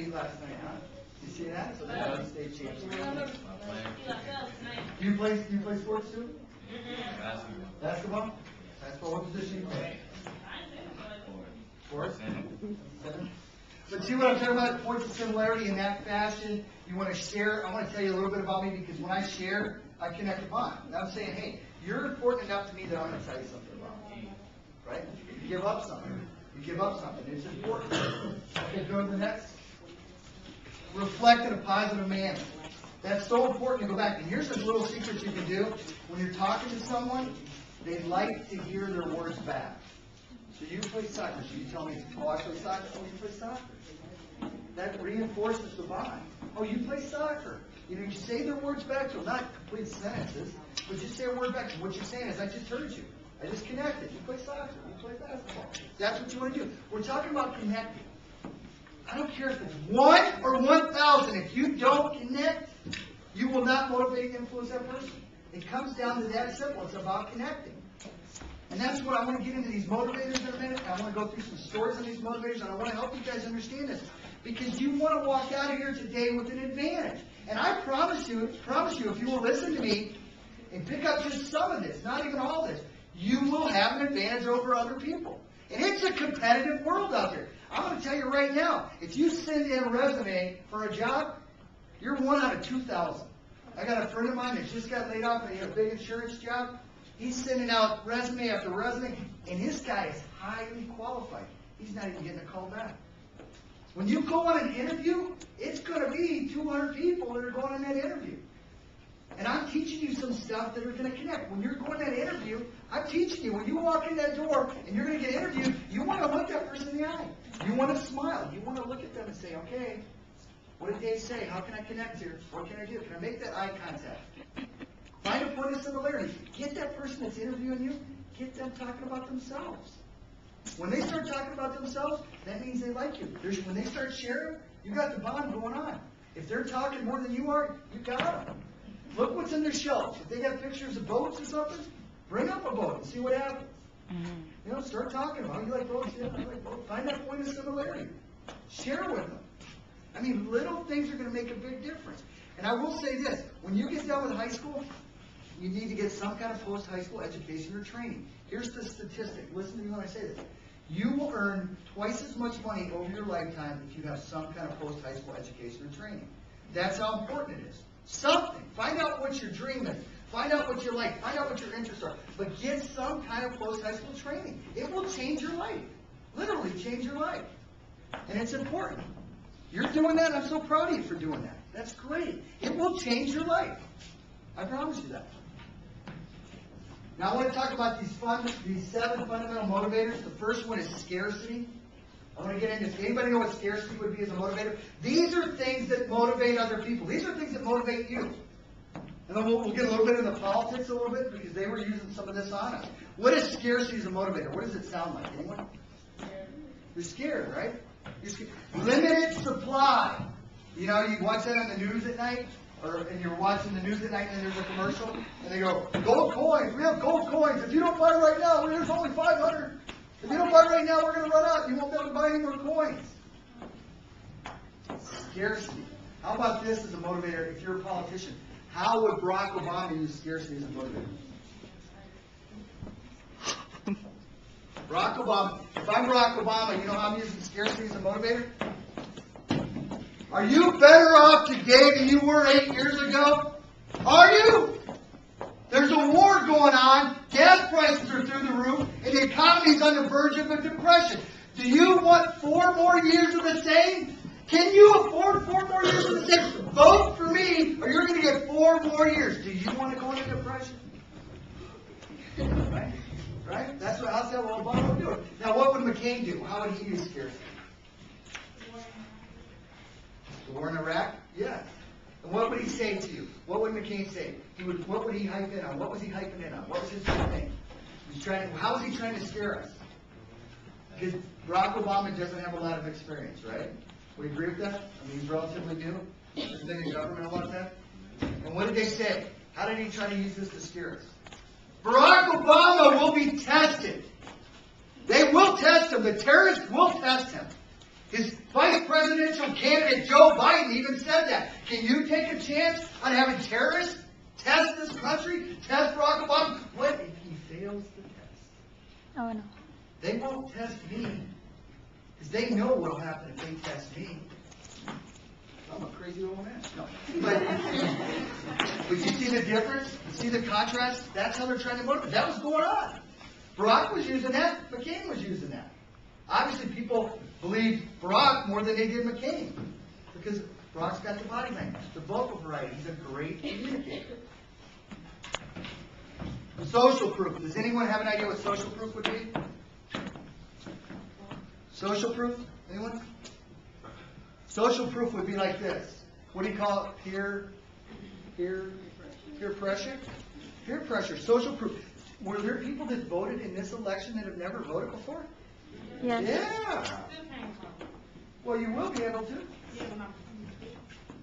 meet last night, huh? You see that? So that's state champion. You play sports too? Basketball? Basketball. What position you play? Sports? Seven. But see what I'm talking about? Points of similarity in that fashion. You want to share. I want to tell you a little bit about me because when I share, I connect the bond. And I'm saying, hey, you're important enough to me that I'm going to tell you something about me. Right? You give up something. You give up something. It's important. Okay, go to the next. Reflect in a positive manner. That's so important to go back. And here's some little secrets you can do. When you're talking to someone, they like to hear their words back. So you play soccer. So you tell me, oh, I play soccer. Oh, you play soccer. That reinforces the bond. Oh, you play soccer. You say their words back to them. Not complete sentences, but just say a word back to them. What you're saying is, I just heard you. I just connected. You play soccer. You play basketball. That's what you want to do. We're talking about connecting. I don't care if it's 1 or 1,000. If you don't connect, you will not motivate and influence that person. It comes down to that simple. It's about connecting. And that's what I want to get into these motivators in a minute. I want to go through some stories on these motivators, and I want to help you guys understand this. Because you want to walk out of here today with an advantage. And I promise you, if you will listen to me and pick up just some of this, not even all this, you will have an advantage over other people. And it's a competitive world out there. I'm going to tell you right now, if you send in a resume for a job, you're 1 out of 2,000. I got a friend of mine that just got laid off and he had a big insurance job. He's sending out resume after resume, and this guy is highly qualified. He's not even getting a call back. When you go on an interview, it's going to be 200 people that are going on that interview. And I'm teaching you some stuff that are going to connect. When you're going to that interview, I'm teaching you, when you walk in that door and you're going to get interviewed, you want to look that person in the eye. You want to smile. You want to look at them and say, okay, what did they say? How can I connect here? What can I do? Can I make that eye contact? Find a point of similarity. Get that person that's interviewing you, get them talking about themselves. When they start talking about themselves, that means they like you. When they start sharing, you got the bond going on. If they're talking more than you are, you got them. Look what's in their shelves. If they got pictures of boats or something, bring up a boat and see what happens. Start talking about, you like boats? Yeah, I like boats. Find that point of similarity. Share with them. I mean, little things are going to make a big difference. And I will say this, when you get done with high school, you need to get some kind of post-high school education or training. Here's the statistic. Listen to me when I say this. You will earn twice as much money over your lifetime if you have some kind of post-high school education or training. That's how important it is. Something. Find out what your dream is. Find out what you like. Find out what your interests are. But get some kind of post-high school training. It will change your life. Literally change your life. And it's important. You're doing that. I'm so proud of you for doing that. That's great. It will change your life. I promise you that. Now I want to talk about these 7 fundamental motivators. The first one is scarcity. I want to get into this. Anybody know what scarcity would be as a motivator? These are things that motivate other people. These are things that motivate you. And then we'll get a little bit into politics a little bit because they were using some of this on us. What is scarcity as a motivator? What does it sound like? Anyone? You're scared, right? You're scared. Limited supply. You watch that on the news at night? And you're watching the news at night and then there's a commercial and they go, gold coins, we have gold coins. If you don't buy right now, there's only 500. If you don't buy right now, we're going to run out. You won't be able to buy any more coins. Scarcity. How about this as a motivator if you're a politician? How would Barack Obama use scarcity as a motivator? Barack Obama. If I'm Barack Obama, you know how I'm using scarcity as a motivator? Are you better off today than you were 8 years ago? Are you? There's a war going on. Gas prices are through the roof. And the economy is on the verge of a depression. Do you want 4 more years of the same? Can you afford 4 more years of the same? Vote for me or you're going to get 4 more years. Do you want to go into depression? Right? That's what Obama would do. Now what would McCain do? How would he use scarcity? The war in Iraq? Yeah. And what would he say to you? What would McCain say? What would he hype in on? What was he hyping in on? What was his big thing? How was he trying to scare us? Because Barack Obama doesn't have a lot of experience, right? We agree with that? I mean, he's relatively new. He's been in government a lot of that. And what did they say? How did he try to use this to scare us? Barack Obama will be tested. They will test him. The terrorists will test him. His vice presidential candidate, Joe Biden, even said that. Can you take a chance on having terrorists test this country, test Barack Obama? What if he fails the test? Oh, no. They won't test me, because they know what will happen if they test me. I'm a crazy old man. No. But you see the difference? You see the contrast? That's how they're trying to motivate. That was going on. Barack was using that. McCain was using that. Obviously, people believe Barack more than they did McCain, because Barack's got the body language, the vocal variety. He's a great communicator. Social proof. Does anyone have an idea what social proof would be? Social proof? Anyone? Social proof would be like this. What do you call it? Peer pressure? Peer pressure. Social proof. Were there people that voted in this election that have never voted before? Yes. Yeah. Well, you will be able to.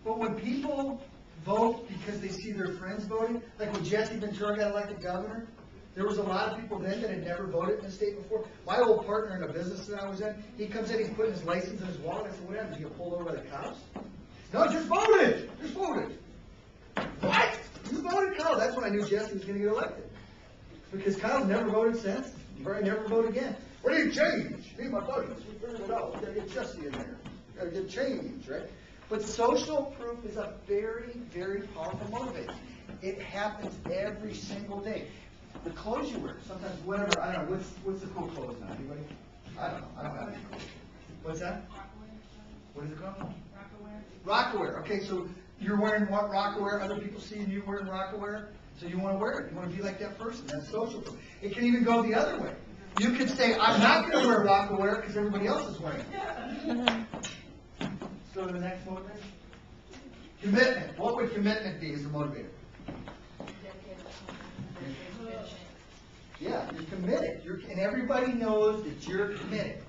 But when people vote because they see their friends voting, like when Jesse Ventura got elected governor, there was a lot of people then that had never voted in the state before. My old partner in a business that I was in, he comes in, he's putting his license in his wallet. I said, what happened? Did you get pulled over by the cops? No, just voted. Just voted. What? You voted, Kyle? That's when I knew Jesse was going to get elected. Because Kyle's never voted since. He probably never vote again. What do you change? Me and my buddies, we figured it out. We got to get Jesse in there. We got to get change, right? But social proof is a very, very powerful motivator. It happens every single day. The clothes you wear, sometimes whatever, I don't know, what's the cool clothes now? Anybody? I don't know. I don't have any clothes. What's that? What is it called? Rockaware. Okay, so you're wearing what Rockaware? Other people seeing you wearing Rockaware, so you want to wear it. You want to be like that person. That's social proof. It can even go the other way. You could say, I'm not going to wear Rockaware because everybody else is wearing it. Let's go to the next motivator. Commitment. What would commitment be as a motivator? Yeah, you're committed. And everybody knows that you're committed.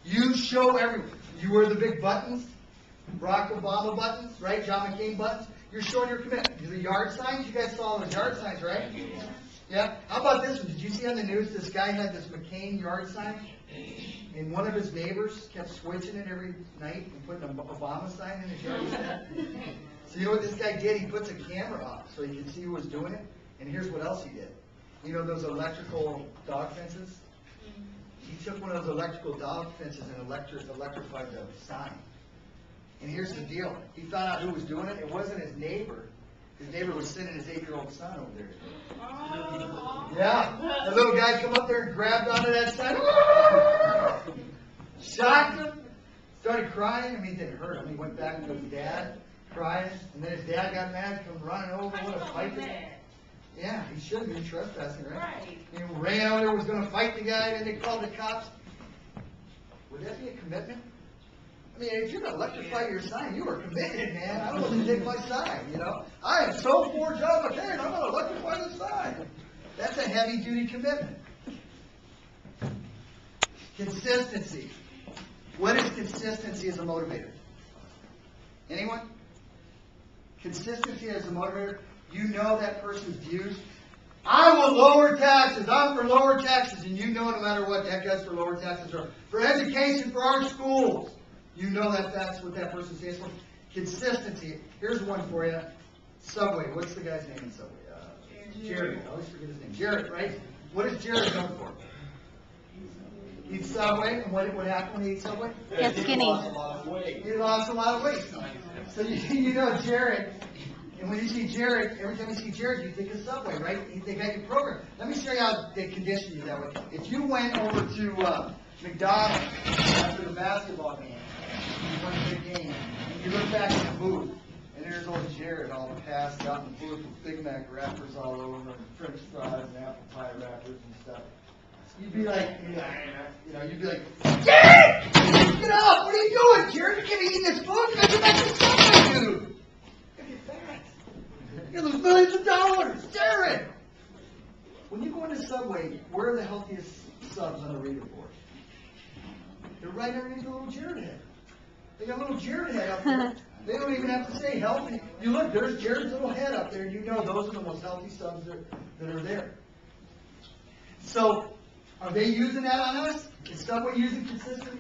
You show everyone. You wear the big buttons, Barack Obama buttons, right? John McCain buttons. You're showing your commitment. The yard signs, you guys saw those yard signs, right? Yeah. How about this one? Did you see on the news this guy had this McCain yard sign? And one of his neighbors kept switching it every night and putting an Obama sign in his yard. So you know what this guy did? He puts a camera up so he could see who was doing it. And here's what else he did. You know those electrical dog fences? He took one of those electrical dog fences and electrified the sign. And here's the deal. He found out who was doing it. It wasn't his neighbor. His neighbor was sending his 8-year-old son over there. Yeah. The little guy come up there and grabbed onto that sign. Shocked him. Started crying. I mean, it didn't hurt him. He went back to his dad, crying. And then his dad got mad, come running over, what a fight. Yeah, he shouldn't be trespassing, right? He ran over there, was going to fight the guy, and they called the cops. Would that be a commitment? I mean, if you're going to electrify your sign, you are committed, man. I don't want to take my sign, you know. I am so for John McCain, I'm going to electrify the sign. That's a heavy-duty commitment. Consistency. What is consistency as a motivator? Anyone? Consistency as a motivator. You know that person's views. I will lower taxes. I'm for lower taxes. And you know no matter what, that guy's for lower taxes. Or for education for our schools. You know that that's what that person stands for. Consistency. Here's one for you. Subway. What's the guy's name in Subway? Jared. I always forget his name. Jared, right? What is Jared known for? Eat Subway. And what happened when he ate Subway? Get skinny. He lost a lot of weight. He lost a lot of weight. So you know Jared. And when you see Jared, every time you see Jared, you think of Subway, right? They got your program. Let me show you how they condition you that way. If you went over to McDonald's after the basketball game, you won a big game, and you look back in the booth, and there's old Jared all passed out in the booth with Big Mac wrappers all over him, French fries and apple pie wrappers and stuff. You'd be like, you'd be like, Jared! Get up! What are you doing, Jared? You can't be eating this food because you're making Subway, dude! You lose millions of dollars! Jared! When you go into Subway, where are the healthiest subs on the reader board? They're right underneath the little Jared head. They got a little Jared head up there. They don't even have to say healthy. You look, there's Jared's little head up there, and you know those are the most healthy subs that are there. So, are they using that on us? Is Subway using consistency?